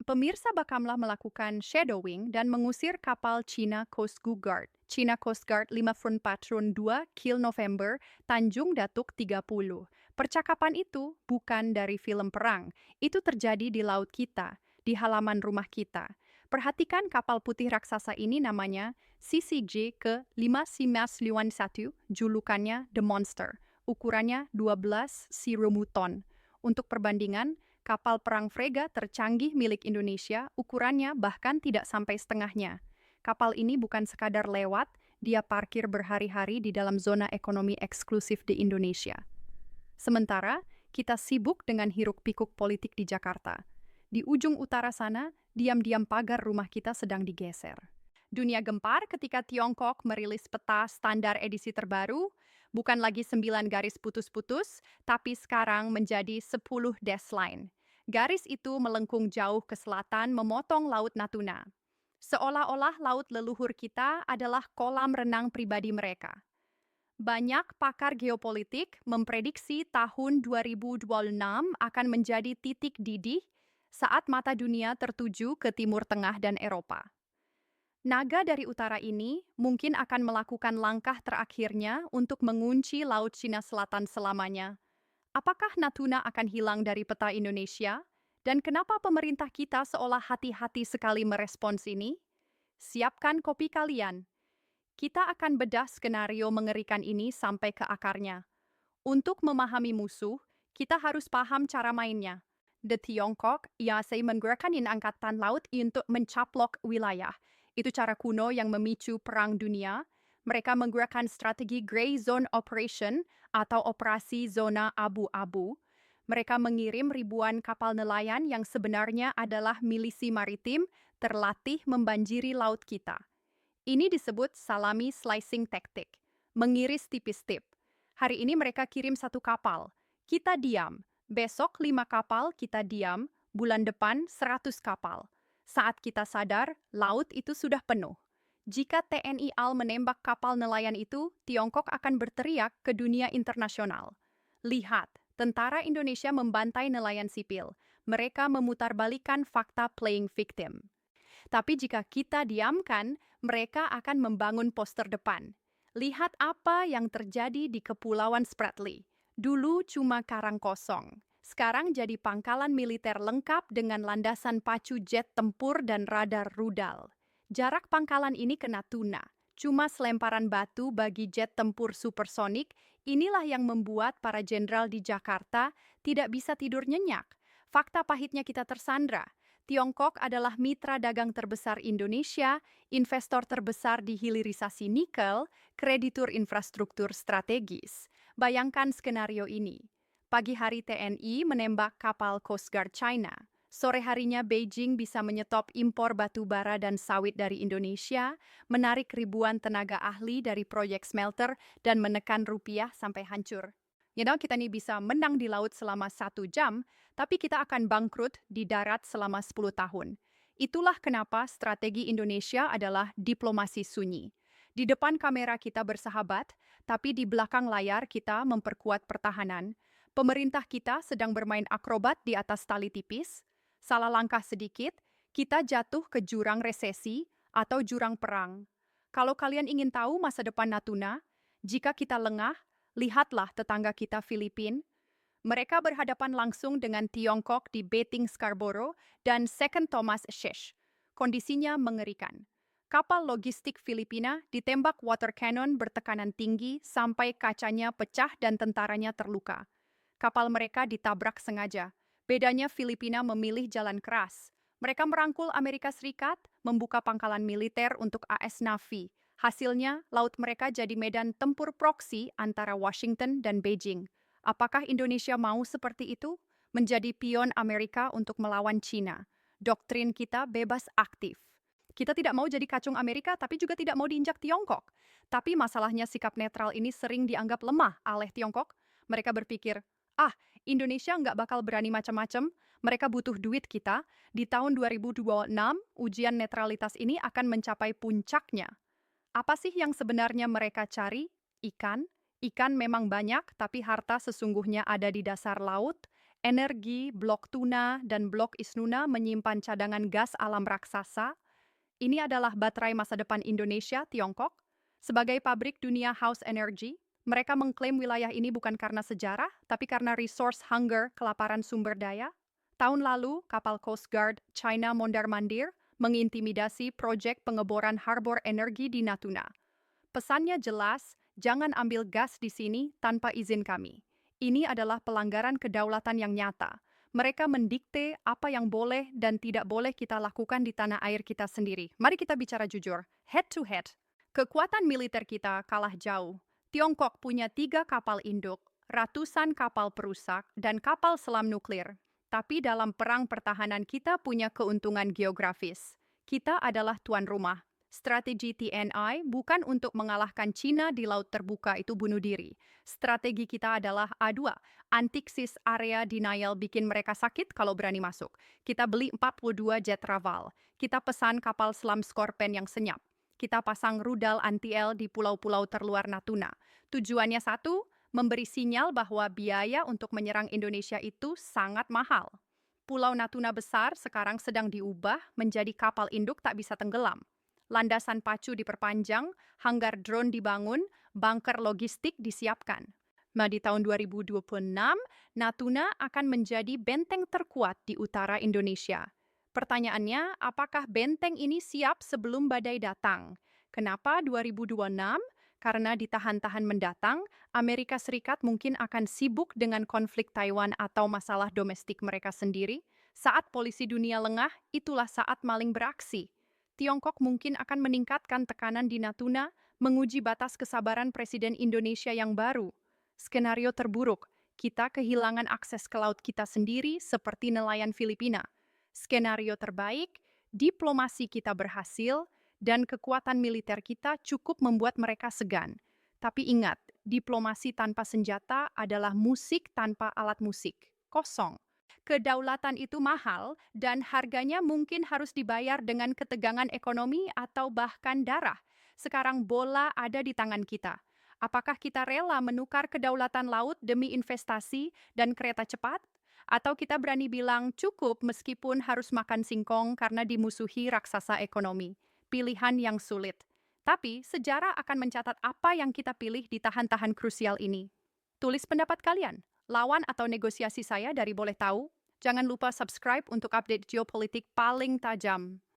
Pemirsa bakamlah melakukan shadowing dan mengusir kapal China Coast Guard. China Coast Guard 54 Kill November, Tanjung Datuk 30. Percakapan itu bukan dari film perang. Itu terjadi di laut kita, di halaman rumah kita. Perhatikan kapal putih raksasa ini namanya CCJ ke-591, julukannya The Monster. Ukurannya 12 siromuton. Untuk perbandingan, kapal perang Frega tercanggih milik Indonesia, ukurannya bahkan tidak sampai setengahnya. Kapal ini bukan sekadar lewat, dia parkir berhari-hari di dalam zona ekonomi eksklusif di Indonesia. Sementara, kita sibuk dengan hiruk-pikuk politik di Jakarta. Di ujung utara sana, diam-diam pagar rumah kita sedang digeser. Dunia gempar ketika Tiongkok merilis peta standar edisi terbaru, bukan lagi 9 garis putus-putus, tapi sekarang menjadi 10 dasline. Garis itu melengkung jauh ke selatan memotong Laut Natuna. Seolah-olah laut leluhur kita adalah kolam renang pribadi mereka. Banyak pakar geopolitik memprediksi tahun 2026 akan menjadi titik didih saat mata dunia tertuju ke Timur Tengah dan Eropa. Naga dari utara ini mungkin akan melakukan langkah terakhirnya untuk mengunci Laut Cina Selatan selamanya. Apakah Natuna akan hilang dari peta Indonesia? Dan kenapa pemerintah kita seolah hati-hati sekali merespons ini? Siapkan kopi kalian. Kita akan bedah skenario mengerikan ini sampai ke akarnya. Untuk memahami musuh, kita harus paham cara mainnya. The Tiongkok, Yasei menggunakan angkatan laut untuk mencaplok wilayah. Itu cara kuno yang memicu perang dunia. Mereka menggunakan strategi Grey Zone Operation atau operasi zona abu-abu. Mereka mengirim ribuan kapal nelayan yang sebenarnya adalah milisi maritim terlatih membanjiri laut kita. Ini disebut salami slicing tactic, mengiris tipis-tip. Hari ini mereka kirim 1 kapal, kita diam. Besok 5 kapal, kita diam. Bulan depan 100 kapal. Saat kita sadar, laut itu sudah penuh. Jika TNI AL menembak kapal nelayan itu, Tiongkok akan berteriak ke dunia internasional. Lihat, tentara Indonesia membantai nelayan sipil. Mereka memutarbalikkan fakta playing victim. Tapi jika kita diamkan, mereka akan membangun poster depan. Lihat apa yang terjadi di Kepulauan Spratly. Dulu cuma karang kosong. Sekarang jadi pangkalan militer lengkap dengan landasan pacu jet tempur dan radar rudal. Jarak pangkalan ini ke Natuna. Cuma selemparan batu bagi jet tempur supersonik, inilah yang membuat para jenderal di Jakarta tidak bisa tidur nyenyak. Fakta pahitnya kita tersandra. Tiongkok adalah mitra dagang terbesar Indonesia, investor terbesar di hilirisasi nikel, kreditur infrastruktur strategis. Bayangkan skenario ini. Pagi hari TNI menembak kapal Coast Guard China. Sore harinya Beijing bisa menyetop impor batu bara dan sawit dari Indonesia, menarik ribuan tenaga ahli dari proyek smelter, dan menekan rupiah sampai hancur. Kita nih bisa menang di laut selama 1 jam, tapi kita akan bangkrut di darat selama 10 tahun. Itulah kenapa strategi Indonesia adalah diplomasi sunyi. Di depan kamera kita bersahabat, tapi di belakang layar kita memperkuat pertahanan. Pemerintah kita sedang bermain akrobat di atas tali tipis. Salah langkah sedikit, kita jatuh ke jurang resesi atau jurang perang. Kalau kalian ingin tahu masa depan Natuna, jika kita lengah, lihatlah tetangga kita Filipina. Mereka berhadapan langsung dengan Tiongkok di Beting Scarborough dan Second Thomas Shesh. Kondisinya mengerikan. Kapal logistik Filipina ditembak water cannon bertekanan tinggi sampai kacanya pecah dan tentaranya terluka. Kapal mereka ditabrak sengaja. Bedanya Filipina memilih jalan keras. Mereka merangkul Amerika Serikat, membuka pangkalan militer untuk AS Navy. Hasilnya, laut mereka jadi medan tempur proksi antara Washington dan Beijing. Apakah Indonesia mau seperti itu? Menjadi pion Amerika untuk melawan Cina. Doktrin kita bebas aktif. Kita tidak mau jadi kacung Amerika, tapi juga tidak mau diinjak Tiongkok. Tapi masalahnya sikap netral ini sering dianggap lemah oleh Tiongkok. Mereka berpikir, Indonesia nggak bakal berani macam-macam, mereka butuh duit kita. Di tahun 2026, ujian netralitas ini akan mencapai puncaknya. Apa sih yang sebenarnya mereka cari? Ikan? Ikan memang banyak, tapi harta sesungguhnya ada di dasar laut. Energi, blok Tuna, dan blok Isnuna menyimpan cadangan gas alam raksasa. Ini adalah baterai masa depan Indonesia, Tiongkok. Sebagai pabrik dunia house energy, mereka mengklaim wilayah ini bukan karena sejarah, tapi karena resource hunger, kelaparan sumber daya. Tahun lalu, kapal Coast Guard China mondar-mandir mengintimidasi proyek pengeboran harbor energi di Natuna. Pesannya jelas, jangan ambil gas di sini tanpa izin kami. Ini adalah pelanggaran kedaulatan yang nyata. Mereka mendikte apa yang boleh dan tidak boleh kita lakukan di tanah air kita sendiri. Mari kita bicara jujur, head to head. Kekuatan militer kita kalah jauh. Tiongkok punya 3 kapal induk, ratusan kapal perusak, dan kapal selam nuklir. Tapi dalam perang pertahanan kita punya keuntungan geografis. Kita adalah tuan rumah. Strategi TNI bukan untuk mengalahkan Cina di laut terbuka itu bunuh diri. Strategi kita adalah A2, antiksis area denial bikin mereka sakit kalau berani masuk. Kita beli 42 jet Raval. Kita pesan kapal selam Scorpion yang senyap. Kita pasang rudal anti-L di pulau-pulau terluar Natuna. Tujuannya satu, memberi sinyal bahwa biaya untuk menyerang Indonesia itu sangat mahal. Pulau Natuna besar sekarang sedang diubah menjadi kapal induk tak bisa tenggelam. Landasan pacu diperpanjang, hanggar drone dibangun, bunker logistik disiapkan. Nah, di tahun 2026, Natuna akan menjadi benteng terkuat di utara Indonesia. Pertanyaannya, apakah benteng ini siap sebelum badai datang? Kenapa 2026? Karena di tahan-tahan mendatang, Amerika Serikat mungkin akan sibuk dengan konflik Taiwan atau masalah domestik mereka sendiri. Saat polisi dunia lengah, itulah saat maling beraksi. Tiongkok mungkin akan meningkatkan tekanan di Natuna, menguji batas kesabaran Presiden Indonesia yang baru. Skenario terburuk, kita kehilangan akses ke laut kita sendiri seperti nelayan Filipina. Skenario terbaik, diplomasi kita berhasil dan kekuatan militer kita cukup membuat mereka segan. Tapi ingat, diplomasi tanpa senjata adalah musik tanpa alat musik. Kosong. Kedaulatan itu mahal dan harganya mungkin harus dibayar dengan ketegangan ekonomi atau bahkan darah. Sekarang bola ada di tangan kita. Apakah kita rela menukar kedaulatan laut demi investasi dan kereta cepat? Atau kita berani bilang cukup meskipun harus makan singkong karena dimusuhi raksasa ekonomi? Pilihan yang sulit. Tapi sejarah akan mencatat apa yang kita pilih di tahan-tahan krusial ini. Tulis pendapat kalian. Lawan atau negosiasi saya dari Boleh Tahu. Jangan lupa subscribe untuk update geopolitik paling tajam.